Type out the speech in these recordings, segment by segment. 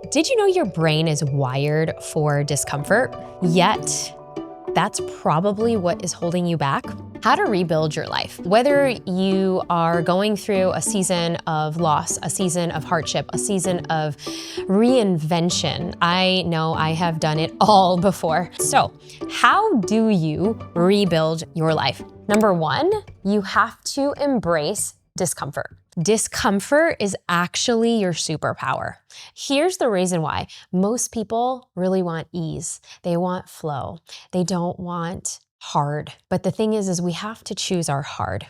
Did you know your brain is wired for discomfort? Yet, that's probably what is holding you back. How to rebuild your life. Whether you are going through a season of loss, a season of hardship, a season of reinvention, I know I have done it all before. So, how do you rebuild your life? Number one, you have to embrace discomfort. Discomfort is actually your superpower. Here's the reason why. Most people really want ease. They want flow. They don't want hard. But the thing is we have to choose our hard.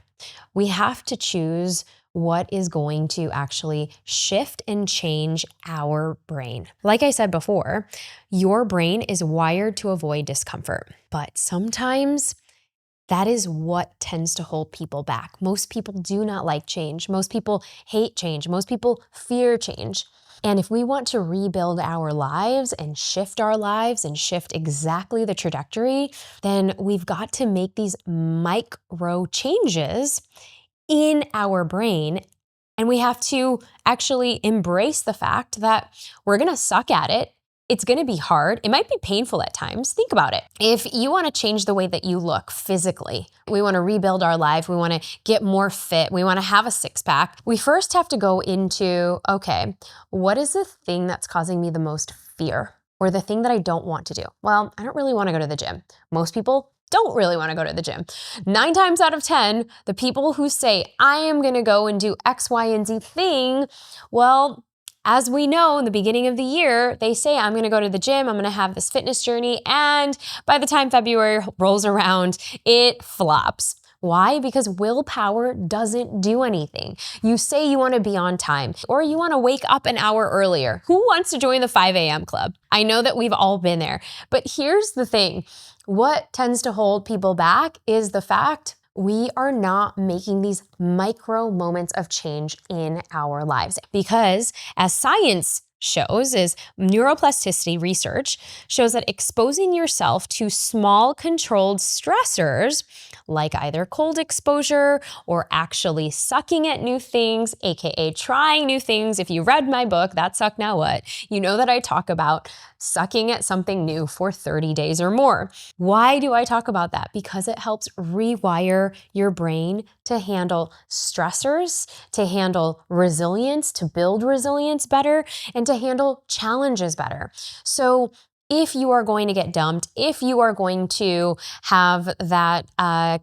We have to choose what is going to actually shift and change our brain. Like I said before, your brain is wired to avoid discomfort, but sometimes that is what tends to hold people back. Most people do not like change. Most people hate change. Most people fear change. And if we want to rebuild our lives and shift our lives and shift exactly the trajectory, then we've got to make these micro changes in our brain. And we have to actually embrace the fact that we're going to suck at it. It's going to be hard. It might be painful at times. Think about it. If you want to change the way that you look physically, we want to rebuild our life, we want to get more fit, we want to have a six-pack, we first have to go into, okay, what is the thing that's causing me the most fear or the thing that I don't want to do? Well, I don't really want to go to the gym. Most people don't really want to go to the gym. 9 times out of 10, the people who say, I am going to go and do X, Y, and Z thing, well, as we know, in the beginning of the year, they say, I'm going to go to the gym, I'm going to have this fitness journey, and by the time February rolls around, it flops. Why? Because willpower doesn't do anything. You say you want to be on time, or you want to wake up an hour earlier. Who wants to join the 5 a.m. club? I know that we've all been there, but here's the thing. What tends to hold people back is the fact we are not making these micro moments of change in our lives. Because as science shows, is neuroplasticity research shows that exposing yourself to small controlled stressors, like either cold exposure or actually sucking at new things, aka trying new things. If you read my book, That Suck Now What, you know that I talk about sucking at something new for 30 days or more. Why do I talk about that? Because it helps rewire your brain to handle stressors, to handle resilience, to build resilience better, and to handle challenges better. So if you are going to get dumped, if you are going to have that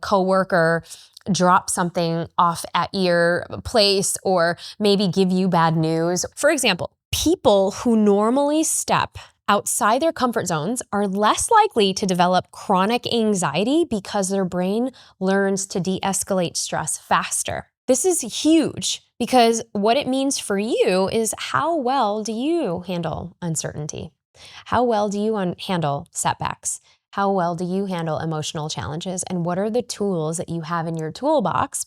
coworker drop something off at your place or maybe give you bad news. For example, people who normally step outside their comfort zones are less likely to develop chronic anxiety because their brain learns to de-escalate stress faster. This is huge because what it means for you is how well do you handle uncertainty? How well do you handle setbacks? How well do you handle emotional challenges? And what are the tools that you have in your toolbox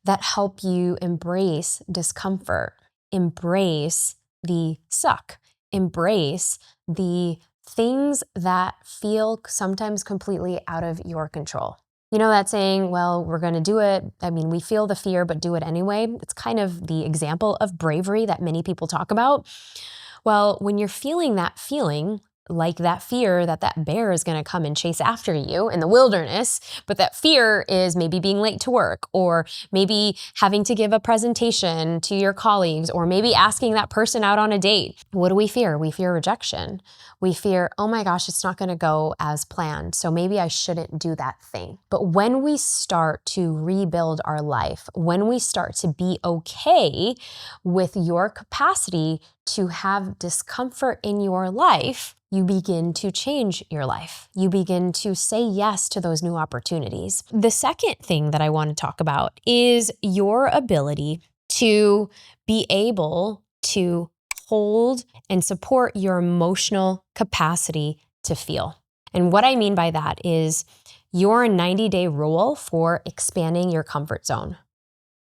that help you embrace discomfort, embrace the suck, embrace the things that feel sometimes completely out of your control? You know that saying, well, we're going to do it. I mean, we feel the fear, but do it anyway. It's kind of the example of bravery that many people talk about. Well, when you're feeling that feeling, like that fear that that bear is going to come and chase after you in the wilderness, but that fear is maybe being late to work, or maybe having to give a presentation to your colleagues, or maybe asking that person out on a date. What do we fear? We fear rejection. We fear, oh my gosh, it's not going to go as planned, so maybe I shouldn't do that thing. But when we start to rebuild our life, when we start to be okay with your capacity to have discomfort in your life, you begin to change your life. You begin to say yes to those new opportunities. The second thing that I want to talk about is your ability to be able to hold and support your emotional capacity to feel. And what I mean by that is your 90-day rule for expanding your comfort zone,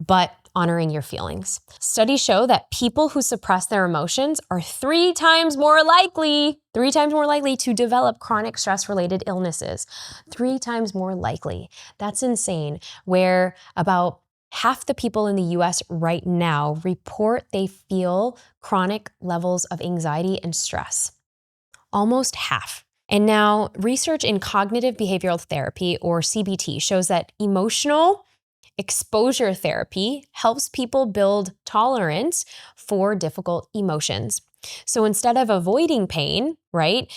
but honoring your feelings. Studies show that people who suppress their emotions are 3 times more likely to develop chronic stress-related illnesses. 3 times more likely. That's insane. Where about half the people in the US right now report they feel chronic levels of anxiety and stress. Almost half. And now research in cognitive behavioral therapy, or CBT, shows that emotional exposure therapy helps people build tolerance for difficult emotions. So instead of avoiding pain, right,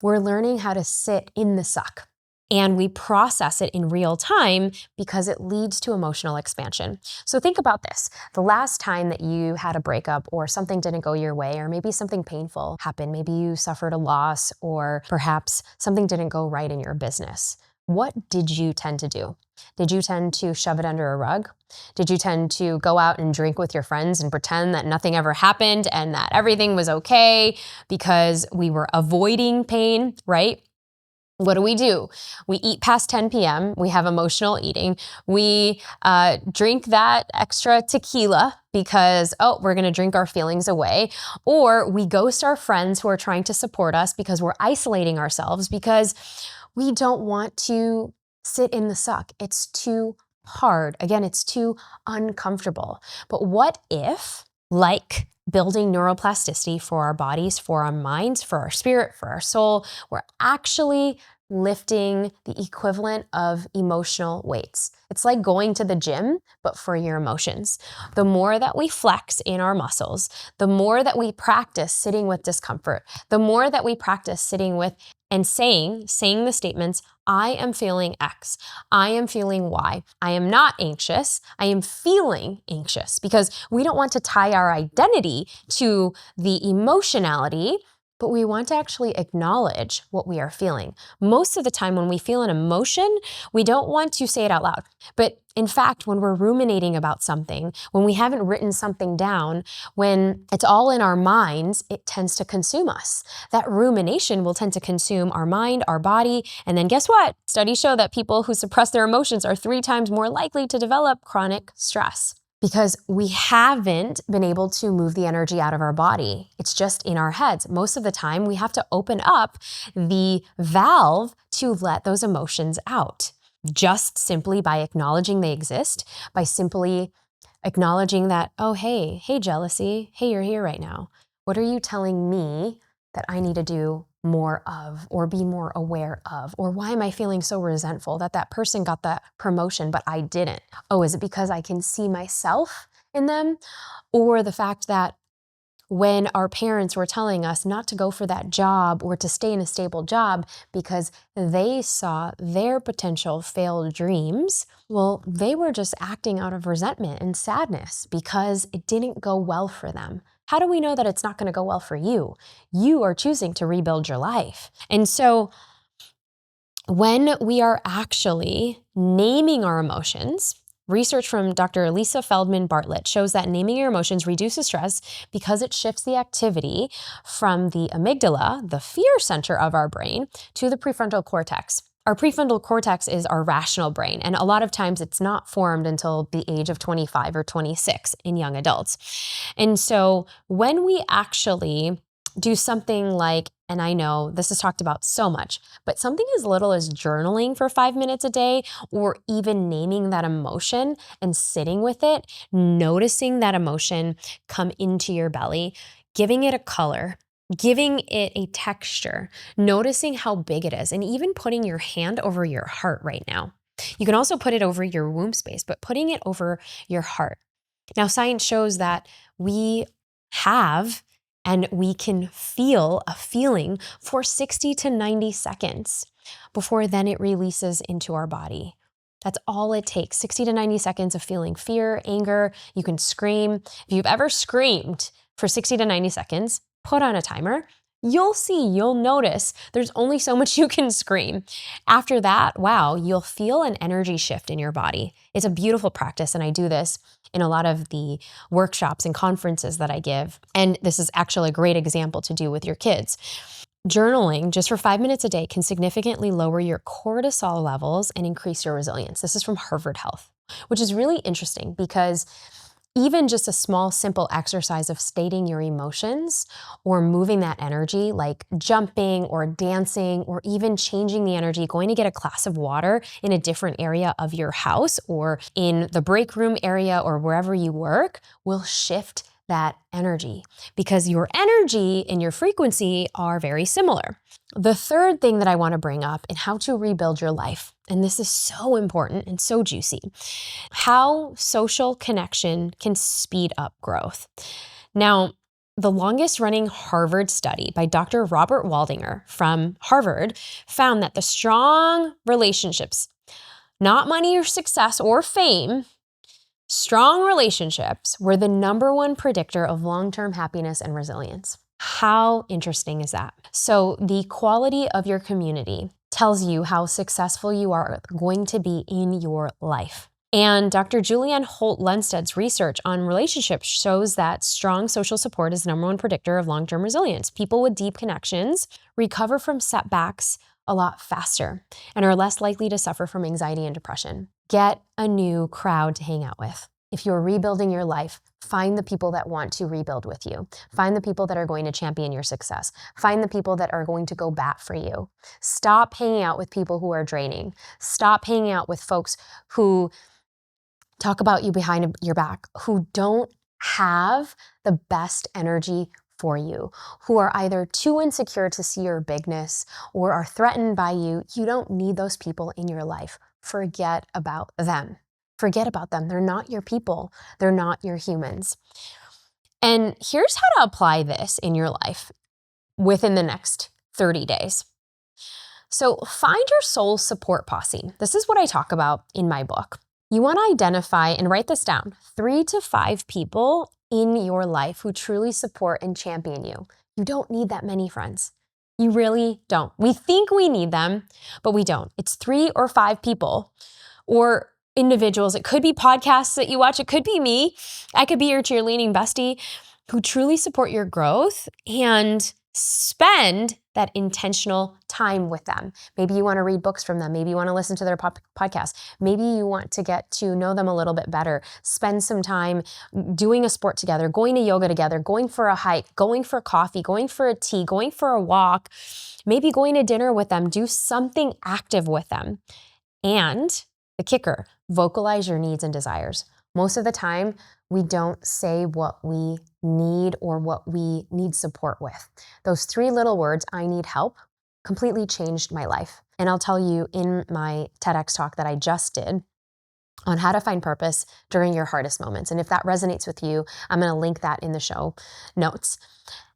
we're learning how to sit in the suck. And we process it in real time because it leads to emotional expansion. So think about this. The last time that you had a breakup or something didn't go your way, or maybe something painful happened, maybe you suffered a loss, or perhaps something didn't go right in your business. What did you tend to do? Did you tend to shove it under a rug? Did you tend to go out and drink with your friends and pretend that nothing ever happened and that everything was okay because we were avoiding pain, right? What do? We eat past 10 p.m. We have emotional eating. We drink that extra tequila because, we're going to drink our feelings away. Or we ghost our friends who are trying to support us because we're isolating ourselves because we don't want to sit in the suck. It's too hard. Again, it's too uncomfortable. But what if, like building neuroplasticity for our bodies, for our minds, for our spirit, for our soul, we're actually lifting the equivalent of emotional weights? It's like going to the gym, but for your emotions. The more that we flex in our muscles, the more that we practice sitting with discomfort, the more that we practice sitting with and saying the statements, I am feeling X, I am feeling Y, I am not anxious, I am feeling anxious, because we don't want to tie our identity to the emotionality, but we want to actually acknowledge what we are feeling. Most of the time when we feel an emotion, we don't want to say it out loud. But in fact, when we're ruminating about something, when we haven't written something down, when it's all in our minds, it tends to consume us. That rumination will tend to consume our mind, our body, and then guess what? Studies show that people who suppress their emotions are 3 times more likely to develop chronic stress, because we haven't been able to move the energy out of our body. It's just in our heads. Most of the time, we have to open up the valve to let those emotions out, just simply by acknowledging they exist, by simply acknowledging that, oh, hey, jealousy, hey, you're here right now. What are you telling me that I need to do more of, or be more aware of? Or why am I feeling so resentful that that person got that promotion, but I didn't? Oh, is it because I can see myself in them? Or the fact that when our parents were telling us not to go for that job or to stay in a stable job because they saw their potential failed dreams, well, they were just acting out of resentment and sadness because it didn't go well for them. How do we know that it's not going to go well for you? You are choosing to rebuild your life. And so when we are actually naming our emotions, research from Dr. Lisa Feldman Bartlett shows that naming your emotions reduces stress because it shifts the activity from the amygdala, the fear center of our brain, to the prefrontal cortex. Our prefrontal cortex is our rational brain, and a lot of times it's not formed until the age of 25 or 26 in young adults. And so when we actually do something like, and I know this is talked about so much, but something as little as journaling for 5 minutes a day, or even naming that emotion and sitting with it, noticing that emotion come into your belly, giving it a color, giving it a texture, noticing how big it is, and even putting your hand over your heart right now. You can also put it over your womb space, but putting it over your heart. Now, science shows that we have and we can feel a feeling for 60 to 90 seconds before then it releases into our body. That's all it takes, 60 to 90 seconds of feeling fear, anger. You can scream. If you've ever screamed for 60 to 90 seconds, put on a timer. You'll notice there's only so much you can scream. After that, wow, you'll feel an energy shift in your body. It's a beautiful practice, and I do this in a lot of the workshops and conferences that I give. And this is actually a great example to do with your kids. Journaling just for 5 minutes a day can significantly lower your cortisol levels and increase your resilience. This is from Harvard Health, which is really interesting because Even just a small, simple exercise of stating your emotions or moving that energy, like jumping or dancing or even changing the energy, going to get a glass of water in a different area of your house or in the break room area or wherever you work, will shift that energy because your energy and your frequency are very similar. The third thing that I want to bring up in how to rebuild your life, and this is so important and so juicy, how social connection can speed up growth. Now, the longest running Harvard study by Dr. Robert Waldinger from Harvard found that the strong relationships, not money or success or fame, strong relationships were the number one predictor of long-term happiness and resilience. How interesting is that? So the quality of your community tells you how successful you are going to be in your life. And Dr. Julianne Holt-Lunsted's research on relationships shows that strong social support is the number one predictor of long-term resilience. People with deep connections recover from setbacks a lot faster and are less likely to suffer from anxiety and depression. Get a new crowd to hang out with. If you're rebuilding your life, find the people that want to rebuild with you. Find the people that are going to champion your success. Find the people that are going to go bat for you. Stop hanging out with people who are draining. Stop hanging out with folks who talk about you behind your back, who don't have the best energy for you, who are either too insecure to see your bigness or are threatened by you. You don't need those people in your life. Forget about them. Forget about them. They're not your people. They're not your humans. And here's how to apply this in your life within the next 30 days. So find your soul support posse. This is what I talk about in my book. You want to identify and write this down, 3 to 5 people in your life who truly support and champion you. You don't need that many friends. You really don't. We think we need them, but we don't. It's 3 or 5 people or individuals. It could be podcasts that you watch. It could be me. I could be your cheerleading bestie who truly support your growth and spend that intentional time with them. Maybe you want to read books from them. Maybe you want to listen to their podcast. Maybe you want to get to know them a little bit better. Spend some time doing a sport together, going to yoga together, going for a hike, going for coffee, going for a tea, going for a walk, maybe going to dinner with them. Do something active with them. And the kicker, vocalize your needs and desires. Most of the time, we don't say what we need or what we need support with. Those 3 little words, I need help, completely changed my life. And I'll tell you in my TEDx talk that I just did on how to find purpose during your hardest moments. And if that resonates with you, I'm going to link that in the show notes.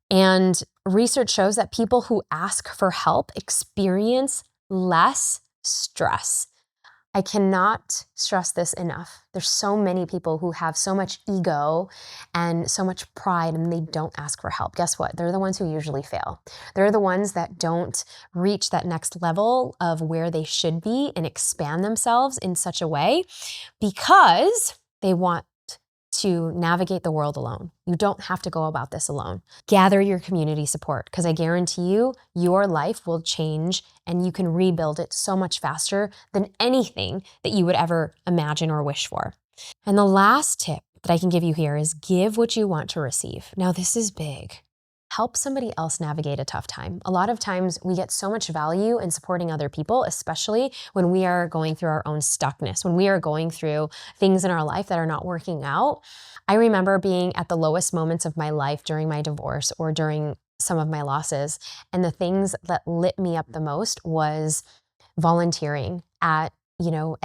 And research shows that people who ask for help experience less stress. I cannot stress this enough. There's so many people who have so much ego and so much pride and they don't ask for help. Guess what? They're the ones who usually fail. They're the ones that don't reach that next level of where they should be and expand themselves in such a way because they want to navigate the world alone. You don't have to go about this alone. Gather your community support because I guarantee you, your life will change and you can rebuild it so much faster than anything that you would ever imagine or wish for. And the last tip that I can give you here is give what you want to receive. Now, this is big. Help somebody else navigate a tough time. A lot of times we get so much value in supporting other people, especially when we are going through our own stuckness, when we are going through things in our life that are not working out. I remember being at the lowest moments of my life during my divorce or during some of my losses. And the things that lit me up the most was volunteering at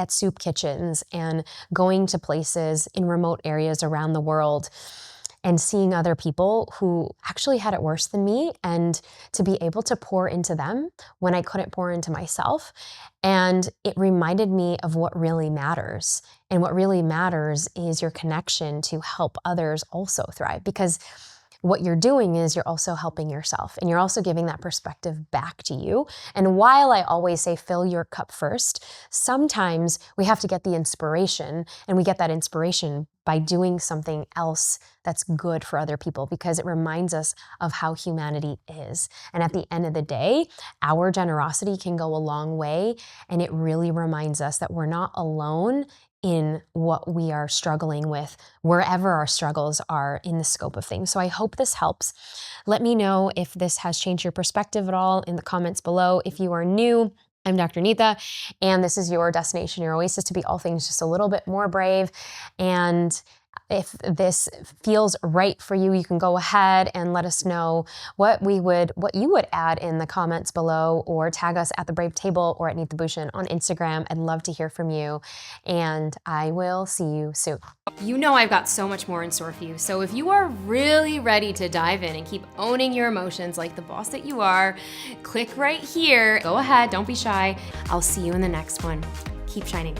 soup kitchens and going to places in remote areas around the world and seeing other people who actually had it worse than me and to be able to pour into them when I couldn't pour into myself. And it reminded me of what really matters. And what really matters is your connection to help others also thrive, because what you're doing is you're also helping yourself and you're also giving that perspective back to you. And while I always say fill your cup first, sometimes we have to get the inspiration, and we get that inspiration by doing something else that's good for other people because it reminds us of how humanity is. And at the end of the day, our generosity can go a long way, and it really reminds us that we're not alone in what we are struggling with, wherever our struggles are in the scope of things. So I hope this helps. Let me know if this has changed your perspective at all in the comments below. If you are new, I'm Dr. Neeta, and this is your destination, your oasis to be all things just a little bit more brave. And if this feels right for you, you can go ahead and let us know what you would add in the comments below, or tag us at The Brave Table or at Neeta Bhushan on Instagram. I'd love to hear from you, and I will see you soon. You know I've got so much more in store for you, so if you are really ready to dive in and keep owning your emotions like the boss that you are, click right here. Go ahead, don't be shy. I'll see you in the next one. Keep shining.